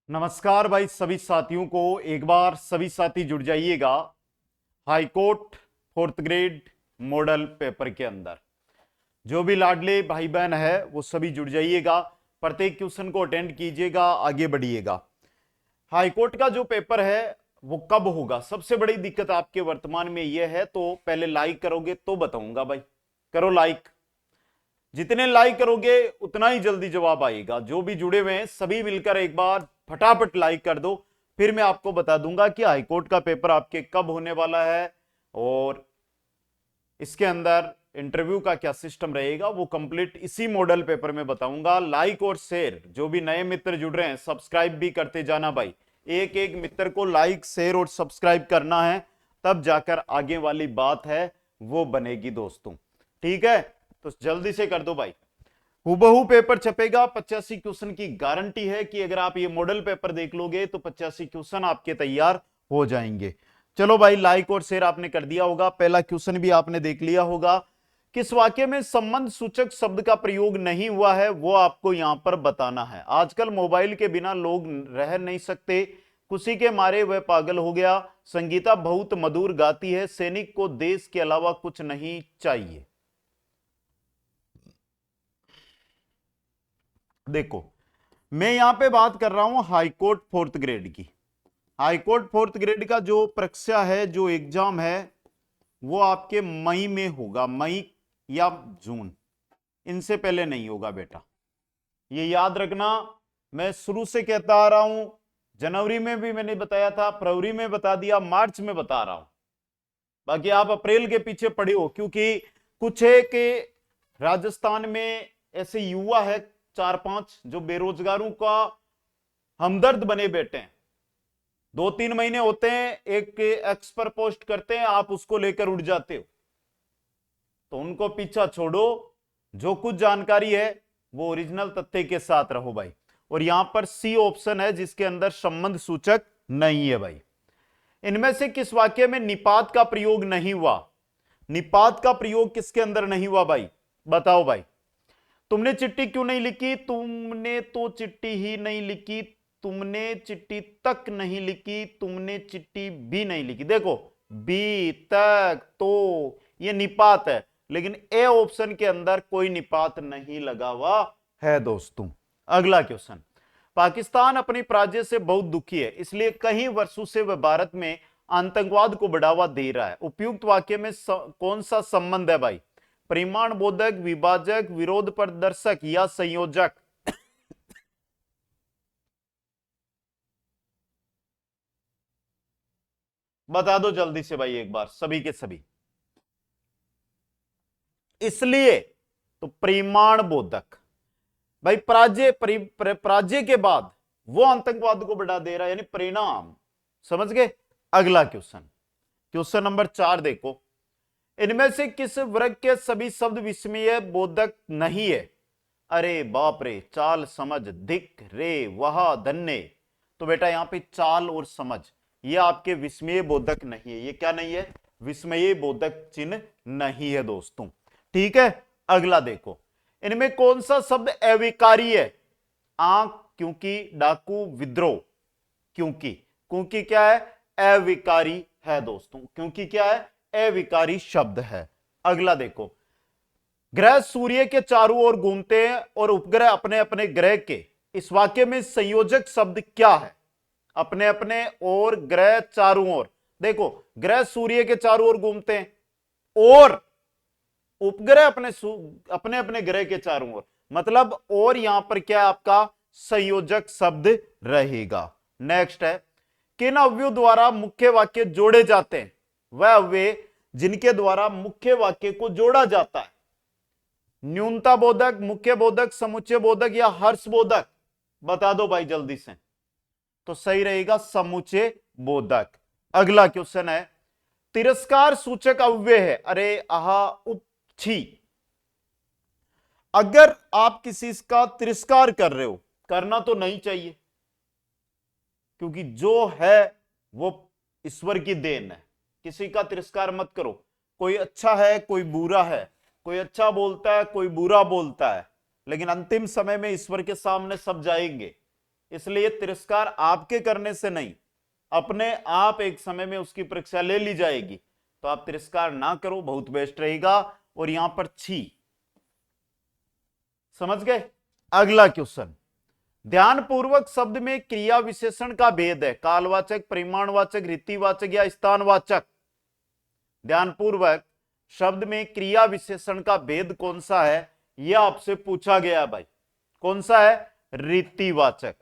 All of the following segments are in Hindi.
नमस्कार भाई सभी साथियों को। एक बार सभी साथी जुड़ जाइएगा high court fourth grade model paper के अंदर। जो भी लाडले भाई बहन है वो सभी जुड़ जाइएगा, प्रत्येक क्वेश्चन को अटेंड कीजिएगा, आगे बढ़िएगा। हाईकोर्ट का जो पेपर है वो कब होगा, सबसे बड़ी दिक्कत आपके वर्तमान में यह है। तो पहले लाइक करोगे तो बताऊंगा भाई, करो लाइक। जितने लाइक करोगे उतना ही जल्दी जवाब आएगा। जो भी जुड़े हुए हैं सभी मिलकर एक बार फटाफट लाइक कर दो, फिर मैं आपको बता दूंगा कि हाईकोर्ट का पेपर आपके कब होने वाला है और इसके अंदर इंटरव्यू का क्या सिस्टम रहेगा, वो कंप्लीट इसी मॉडल पेपर में बताऊंगा। लाइक और शेयर, जो भी नए मित्र जुड़ रहे हैं सब्सक्राइब भी करते जाना भाई। एक एक मित्र को लाइक शेयर और सब्सक्राइब करना है, तब जाकर आगे वाली बात है वो बनेगी दोस्तों। ठीक है, तो जल्दी से कर दो भाई। हूबहू पेपर छपेगा, 85 क्वेश्चन की गारंटी है कि अगर आप ये मॉडल पेपर देख लोगे तो 85 क्वेश्चन आपके तैयार हो जाएंगे। चलो भाई, लाइक और शेयर आपने कर दिया होगा, पहला क्वेश्चन भी आपने देख लिया होगा। किस वाक्य में संबंध सूचक शब्द का प्रयोग नहीं हुआ है वो आपको यहां पर बताना है। आजकल मोबाइल के बिना लोग रह नहीं सकते, खुशी के मारे वह पागल हो गया, संगीता बहुत मधुर गाती है, सैनिक को देश के अलावा कुछ नहीं चाहिए। देखो, मैं यहां पे बात कर रहा हूं हाईकोर्ट फोर्थ ग्रेड की। हाईकोर्ट फोर्थ ग्रेड का जो परीक्षा है, जो एग्जाम है, वो आपके मई में होगा, मई या जून, इनसे पहले नहीं होगा बेटा, ये याद रखना। मैं शुरू से कहता आ रहा हूं, जनवरी में भी मैंने बताया था, फरवरी में बता दिया, मार्च में बता रहा हूं। बाकी आप अप्रैल के पीछे पड़े हो, क्योंकि कुछ है कि राजस्थान में ऐसे युवा है 4-5 जो बेरोजगारों का हमदर्द बने बैठे हैं। 2-3 महीने होते हैं, एक एक्स पर पोस्ट करते हैं, आप उसको लेकर उड़ जाते हो। तो उनको पीछा छोड़ो, जो कुछ जानकारी है वो ओरिजिनल तथ्य के साथ रहो भाई। और यहां पर सी ऑप्शन है जिसके अंदर संबंध सूचक नहीं है भाई। इनमें से किस वाक्य में निपात का प्रयोग नहीं हुआ? निपात का प्रयोग किसके अंदर नहीं हुआ भाई, बताओ भाई। तुमने चिट्ठी क्यों नहीं लिखी? तुमने तो चिट्ठी ही नहीं लिखी, तुमने चिट्ठी तक नहीं लिखी, तुमने चिट्ठी भी नहीं लिखी। देखो, बी तक तो ये निपात है, लेकिन ए ऑप्शन के अंदर कोई निपात नहीं लगा हुआ है दोस्तों। अगला क्वेश्चन, पाकिस्तान अपनी पराजय से बहुत दुखी है, इसलिए कई वर्षों से वह भारत में आतंकवाद को बढ़ावा दे रहा है। उपयुक्त वाक्य में कौन सा संबंध है भाई? परिमाण बोधक, विभाजक, विरोध प्रदर्शक या संयोजक? बता दो जल्दी से भाई एक बार, सभी के सभी। इसलिए तो परिमाण बोधक भाई, पराजय के बाद वो आतंकवाद को बढ़ा दे रहा है, यानी परिणाम। समझ गए? अगला क्वेश्चन, क्वेश्चन नंबर 4 देखो, इनमें से किस वर्ग के सभी शब्द विस्मय बोधक नहीं है? अरे बाप रे, चाल, समझ, दिक, रे, वहा, धन्य। तो बेटा यहां पे चाल और समझ ये आपके विस्मय बोधक नहीं है। ये क्या नहीं है? विस्मय बोधक चिन्ह नहीं है दोस्तों। ठीक है, अगला देखो, इनमें कौन सा शब्द अविकारी है? आंख, क्योंकि, डाकू, विद्रोह। क्योंकि, क्योंकि क्या है? अविकारी है दोस्तों। क्योंकि क्या है? अविकारी शब्द है। अगला देखो, ग्रह सूर्य के चारों ओर घूमते हैं और उपग्रह अपने अपने ग्रह के, इस वाक्य में संयोजक शब्द क्या है? अपने अपने और ग्रह चारों ओर। देखो, ग्रह सूर्य के चारों ओर घूमते हैं और उपग्रह अपने अपने ग्रह के चारों ओर, मतलब और यहां पर क्या है आपका? संयोजक शब्द रहेगा। नेक्स्ट है, किन अवयवों द्वारा मुख्य वाक्य जोड़े जाते हैं? वह अवयव जिनके द्वारा मुख्य वाक्य को जोड़ा जाता है। न्यूनता बोधक, मुख्य बोधक, समुच्चय बोधक या हर्ष बोधक? बता दो भाई जल्दी से। तो सही रहेगा समुच्चय बोधक। अगला क्वेश्चन है, तिरस्कार सूचक अव्यय है। अरे आहा, उपछी। अगर आप किसी का तिरस्कार कर रहे हो, करना तो नहीं चाहिए, क्योंकि जो है वो ईश्वर की देन है। किसी का तिरस्कार मत करो। कोई अच्छा है, कोई बुरा है, कोई अच्छा बोलता है, कोई बुरा बोलता है, लेकिन अंतिम समय में ईश्वर के सामने सब जाएंगे। इसलिए तिरस्कार आपके करने से नहीं, अपने आप एक समय में उसकी परीक्षा ले ली जाएगी, तो आप तिरस्कार ना करो, बहुत बेस्ट रहेगा। और यहां पर छी, समझ गए। अगला क्वेश्चन, ध्यानपूर्वक शब्द में क्रिया विशेषण का भेद है, कालवाचक, परिमाणवाचक, रीतिवाचक या स्थानवाचक। ध्यानपूर्वक शब्द में क्रिया विशेषण का भेद कौन सा है, यह आपसे पूछा गया भाई। कौन सा है? रीतिवाचक।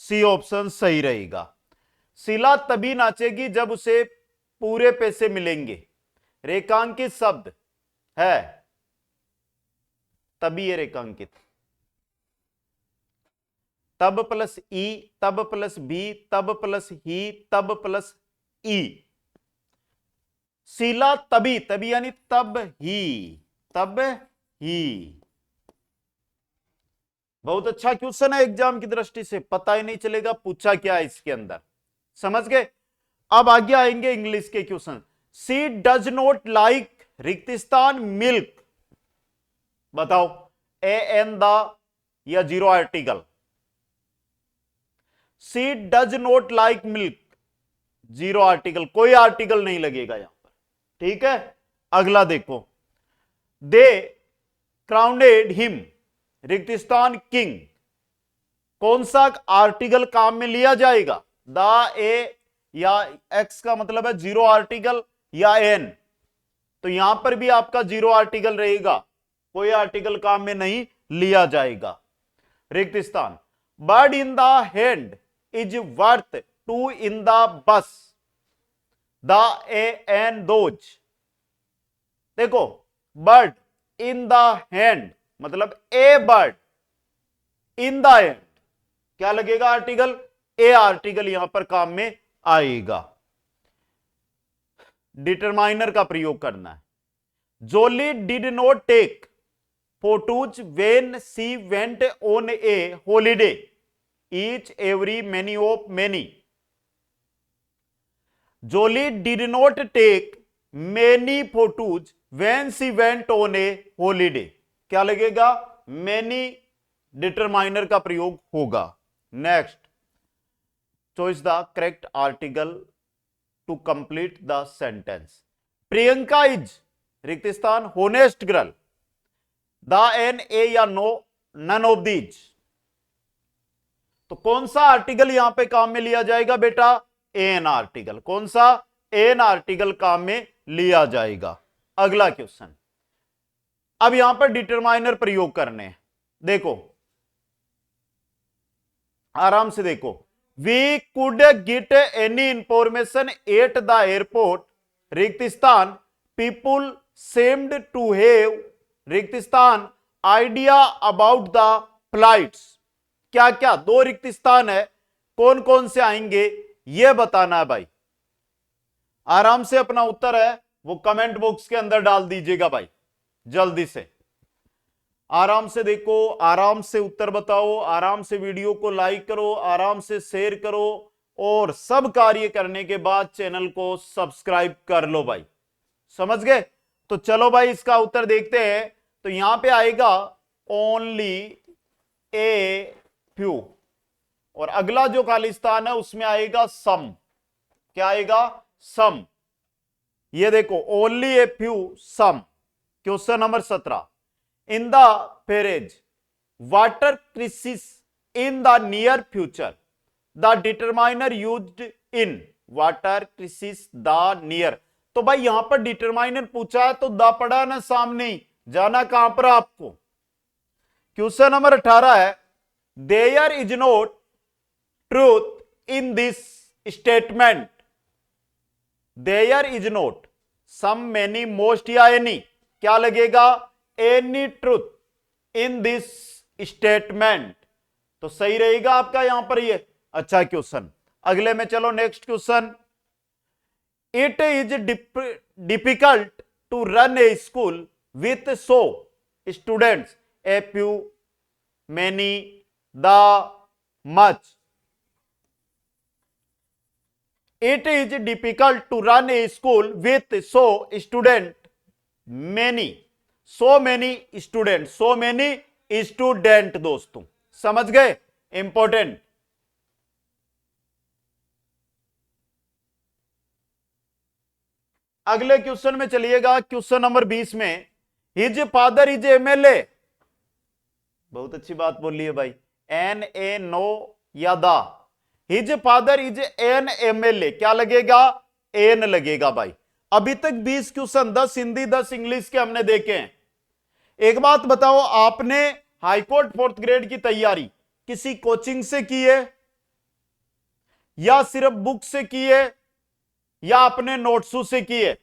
सी ऑप्शन सही रहेगा। शीला तभी नाचेगी जब उसे पूरे पैसे मिलेंगे, रेखांकित शब्द है, तभी ये रेखांकित, तब प्लस ई, तब प्लस बी, तब प्लस ही, तब प्लस ई। शीला तभी, तभी यानी तब ही, तब ही। बहुत अच्छा क्वेश्चन है, एग्जाम की दृष्टि से पता ही नहीं चलेगा पूछा क्या है इसके अंदर, समझ गए। अब आगे आएंगे इंग्लिश के question. She does not like रिक्त स्थान मिल्क, बताओ, ए एन द या zero article. She does not like milk, zero article, कोई आर्टिकल नहीं लगेगा यहां पर, ठीक है। अगला देखो, दे क्राउनेड हिम, रिक्त स्थान किंग, कौन सा आर्टिकल काम में लिया जाएगा? द, ए या एक्स का मतलब है जीरो आर्टिकल या एन, तो यहां पर भी आपका जीरो आर्टिकल रहेगा, कोई आर्टिकल काम में नहीं लिया जाएगा। रिक्त स्थान, bird in the hand is worth two in the bush, the, a an those. देखो, बर्ड इन द हैंड मतलब a bird, in the hand क्या लगेगा आर्टिकल? ए आर्टिकल यहां पर काम में आएगा। डिटरमाइनर का प्रयोग करना है। Jolly did not take photos when she went on a holiday, each every many of many. Jolly did not take many photos when she went on a holiday, क्या लगेगा? मेनी डिटरमाइनर का प्रयोग होगा। Next, choice the correct article to complete the sentence. Priyanka is, रिक्त स्थान, honest girl, the, an, a या नो, नन ऑफ दीज। तो कौन सा आर्टिकल यहां पे काम में लिया जाएगा बेटा? An article. कौन सा? एन आर्टिकल काम में लिया जाएगा। अगला क्वेश्चन, अब यहां पर डिटरमाइनर प्रयोग करने हैं। देखो, आराम से देखो। We could get any information at the airport, रिक्त स्थान, पीपुल सेम्ड टू हैव, रिक्त स्थान, आइडिया अबाउट द फ्लाइट्स। क्या क्या दो रिक्त स्थान है, कौन कौन से आएंगे यह बताना है भाई। आराम से अपना उत्तर है वो कमेंट बॉक्स के अंदर डाल दीजिएगा भाई, जल्दी से। आराम से देखो, आराम से उत्तर बताओ, आराम से वीडियो को लाइक करो, आराम से शेयर करो, और सब कार्य करने के बाद चैनल को सब्सक्राइब कर लो भाई, समझ गए। तो चलो भाई इसका उत्तर देखते हैं। तो यहां पे आएगा ओनली ए फ्यू, और अगला जो खाली स्थान है उसमें आएगा सम। क्या आएगा? सम। ये देखो, only a few some. Question number 17, in the पेरेज water crisis in the near future, the determiner used in water crisis the near. तो भाई यहां पर डिटरमाइनर पूछा है तो द पड़ा ना सामने ही, जाना कहां पर आपको? क्वेश्चन नंबर 18 है, there is not truth in this statement, there is not, some, many, most या एनी, क्या लगेगा? Any truth in this statement, तो सही रहेगा आपका यहां पर ये। अच्छा क्वेश्चन, अगले में चलो। Next question, it is difficult to run a school with so students, a few, many, the, much. It is difficult to run a school with so student, many, so many student, so many student. दोस्तों समझ गए? इंपॉर्टेंट अगले क्वेश्चन में चलिएगा, क्वेश्चन नंबर 20 में, हिज फादर इज एमएलए। बहुत अच्छी बात बोल ली है भाई, एन ए नो या दा। His father is an MLA, क्या लगेगा? एन लगेगा भाई। अभी तक 20 क्वेश्चन, 10 हिंदी 10 इंग्लिश के हमने देखे हैं। एक बात बताओ, आपने हाईकोर्ट 4th ग्रेड की तैयारी किसी कोचिंग से की है, या सिर्फ बुक से की है, या अपने नोट्सों से की है?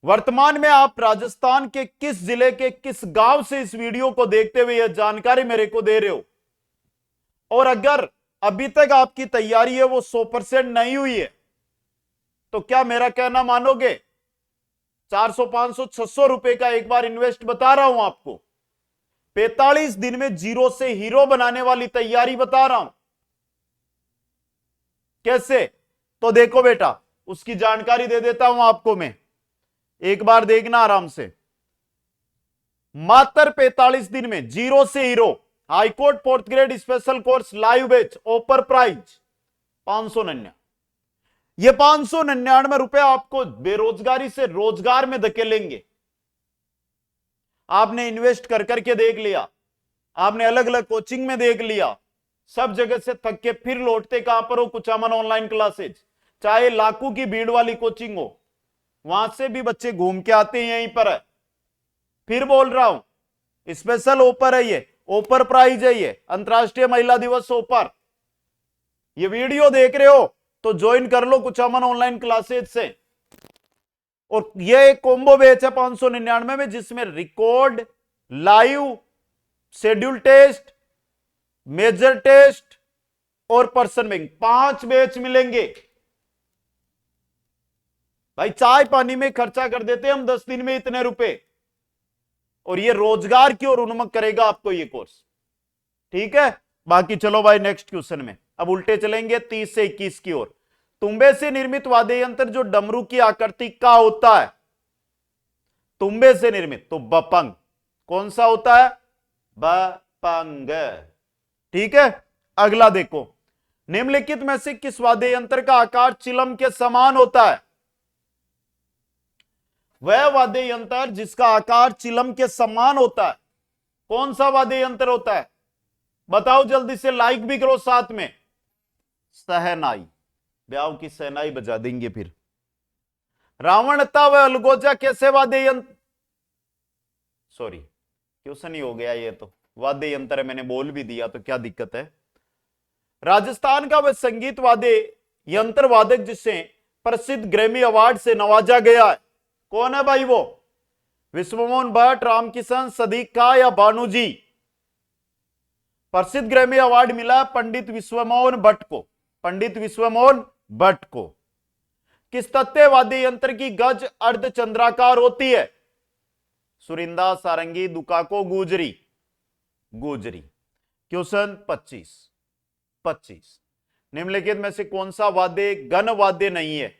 वर्तमान में आप राजस्थान के किस जिले के किस गांव से इस वीडियो को देखते हुए यह जानकारी मेरे को दे रहे हो? और अगर अभी तक आपकी तैयारी है वो 100% नहीं हुई है, तो क्या मेरा कहना मानोगे? 400 500 600 रुपए का एक बार इन्वेस्ट बता रहा हूं आपको, 45 दिन में जीरो से हीरो बनाने वाली तैयारी बता रहा हूं। कैसे? तो देखो बेटा, उसकी जानकारी दे देता हूं आपको मैं, एक बार देखना आराम से। मात्र 45 दिन में जीरो से hero, high court 4th grade special course live batch, offer price 599। ये 599 रुपए आपको बेरोजगारी से रोजगार में धकेलेंगे। आपने इन्वेस्ट कर करके देख लिया, आपने अलग अलग कोचिंग में देख लिया, सब जगह से थक के फिर लौटते कहां पर हो? कुचामन ऑनलाइन क्लासेज, चाहे लाखों की भीड़ वाली कोचिंग हो, वहां से भी बच्चे घूम के आते हैं, यहीं पर है। फिर बोल रहा हूं, स्पेशल ऑफर है ये, ऑफर प्राइस है ये, अंतरराष्ट्रीय महिला दिवस ऑफर। ये वीडियो देख रहे हो तो ज्वाइन कर लो कुचामन ऑनलाइन क्लासेज से। और ये एक कॉम्बो बैच है 599 में, जिसमें record, live, schedule test, major test और पर्सन बैंक, 5 बैच मिलेंगे। भाई चाय पानी में खर्चा कर देते हैं हम 10 दिन में इतने रुपए, और ये रोजगार की ओर उन्मुख करेगा आपको ये कोर्स। ठीक है, बाकी चलो भाई नेक्स्ट क्वेश्चन में अब उल्टे चलेंगे 30 से 21 की ओर। तुम्बे से निर्मित वाद्य यंत्र जो डमरू की आकृति का होता है, तुम्बे से निर्मित, तो बपंग। कौन सा होता है? बपंग। ठीक है, अगला देखो, निम्नलिखित में से किस वाद्य यंत्र का आकार चिलम के समान होता है? वह वाद्य यंत्र जिसका आकार चिलम के समान होता है, कौन सा वाद्य यंत्र होता है? बताओ जल्दी से, लाइक भी करो साथ में। सहनाई, ब्याह की सहनाई बजा देंगे फिर। रावणता व अलगोजा कैसे वाद्य यंत्र? सॉरी, क्वेश्चन ही हो गया ये, तो वाद्य यंत्र है, मैंने बोल भी दिया तो क्या दिक्कत है। राजस्थान का वह संगीत वाद्य यंत्र वादक जिसे प्रसिद्ध ग्रैमी अवार्ड से नवाजा गया है, कौन है भाई वो? विश्वमोहन भट्ट, रामकिशन, सदीक खां या भानु जी? प्रसिद्ध ग्रैमी अवार्ड मिला पंडित विश्वमोहन भट्ट को, पंडित विश्वमोहन भट्ट को। किस तथ्य वाद्य यंत्र की गज अर्धचंद्राकार होती है? सुरिंदा, सारंगी, दुकाको, गुजरी? गुजरी। क्वेश्चन 25। निम्नलिखित में से कौन सा वाद्य गण वाद्य नहीं है?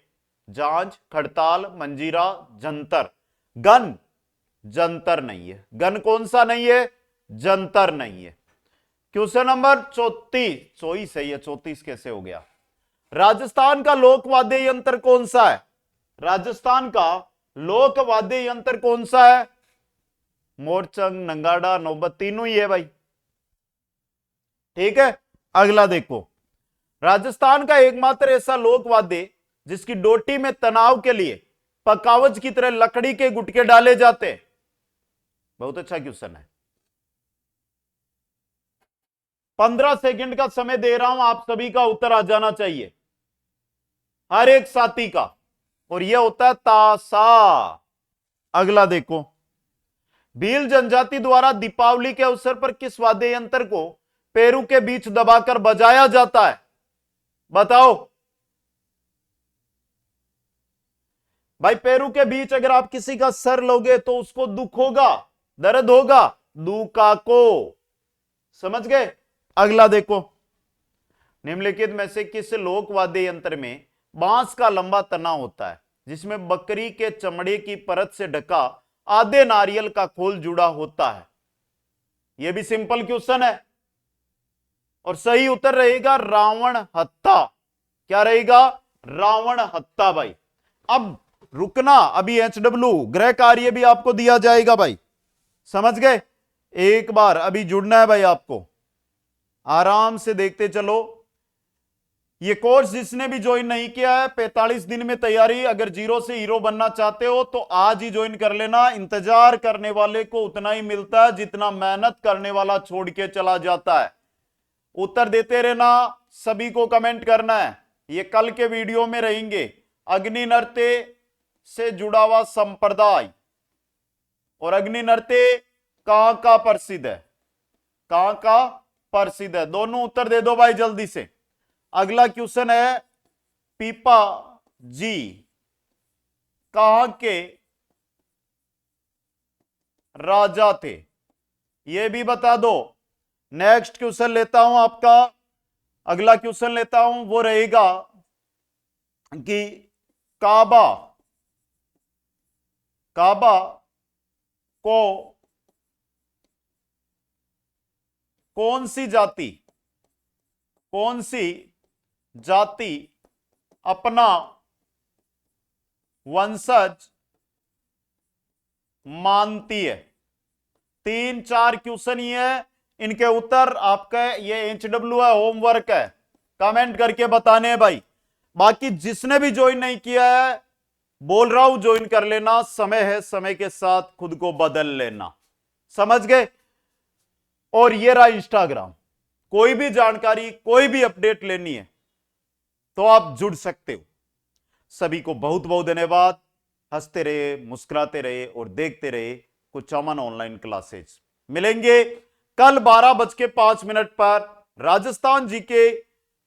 जांज, खड़ताल, मंजीरा, जंतर? गण, जंतर नहीं है। गण कौन सा नहीं है? जंतर नहीं है। क्वेश्चन नंबर 34 सही है, 34 कैसे हो गया? राजस्थान का लोक वाद्य यंत्र कौन सा है? राजस्थान का लोक वाद्य यंत्र कौन सा है? मोरचंग, नंगाड़ा, नौबत, तीनों ही है भाई। ठीक है, अगला देखो, राजस्थान का एकमात्र ऐसा लोक वाद्य जिसकी डोटी में तनाव के लिए पकावज की तरह लकड़ी के गुटके डाले जाते हैं। बहुत अच्छा क्वेश्चन है। 15 सेकंड का समय दे रहा हूं, आप सभी का उत्तर आ जाना चाहिए, हर एक साथी का, और यह होता है तासा। अगला देखो, भील जनजाति द्वारा दीपावली के अवसर पर किस वाद्य यंत्र को पैरों के बीच दबाकर बजाया जाता है? बताओ भाई, पैरों के बीच अगर आप किसी का सर लोगे तो उसको दुख होगा, दर्द होगा, दुका को। समझ गए? अगला देखो, निम्नलिखित में से किस लोक वाद्य यंत्र में बांस का लंबा तना होता है जिसमें बकरी के चमड़े की परत से ढका आधे नारियल का खोल जुड़ा होता है? यह भी सिंपल क्वेश्चन है, और सही उत्तर रहेगा रावण हत्था। क्या रहेगा? रावण हत्ता भाई। अब रुकना, अभी HW ग्रह कार्य भी आपको दिया जाएगा भाई, समझ गए। एक बार अभी जुड़ना है भाई, आपको आराम से देखते चलो। ये कोर्स जिसने भी ज्वाइन नहीं किया है, 45 दिन में तैयारी, अगर जीरो से हीरो बनना चाहते हो तो आज ही ज्वाइन कर लेना। इंतजार करने वाले को उतना ही मिलता है जितना मेहनत करने वाला छोड़ के चला जाता है। उत्तर देते रहना, सभी को कमेंट करना है। ये कल के वीडियो में रहेंगे। अग्नि नृत्य से जुड़ा हुआ संप्रदाय और अग्नि नृत्य कहां का प्रसिद्ध है, कहां का प्रसिद्ध है, दोनों उत्तर दे दो भाई जल्दी से। अगला क्वेश्चन है, पीपा जी कहां के राजा थे, यह भी बता दो। नेक्स्ट क्वेश्चन लेता हूं आपका, अगला क्वेश्चन लेता हूं, वो रहेगा कि काबा को कौन सी जाति अपना वंशज मानती है। 3-4 क्वेश्चन ही है, इनके उत्तर आपका ये HW है, होमवर्क है, कमेंट करके बताने हैं भाई। बाकी जिसने भी ज्वाइन नहीं किया है, बोल रहा हूं ज्वाइन कर लेना, समय है, समय के साथ खुद को बदल लेना, समझ गए। और ये रहा इंस्टाग्राम, कोई भी जानकारी, कोई भी अपडेट लेनी है तो आप जुड़ सकते हो। सभी को बहुत बहुत धन्यवाद। हंसते रहे, मुस्कुराते रहे और देखते रहे कुछ अमन ऑनलाइन क्लासेज। मिलेंगे कल 12:05 पर राजस्थान जी के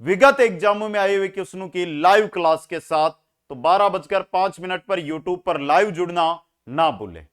विगत एग्जामों में आए हुए क्वेश्चनों की लाइव क्लास के साथ। तो 12:05 पर यूट्यूब पर लाइव जुड़ना ना भूलें।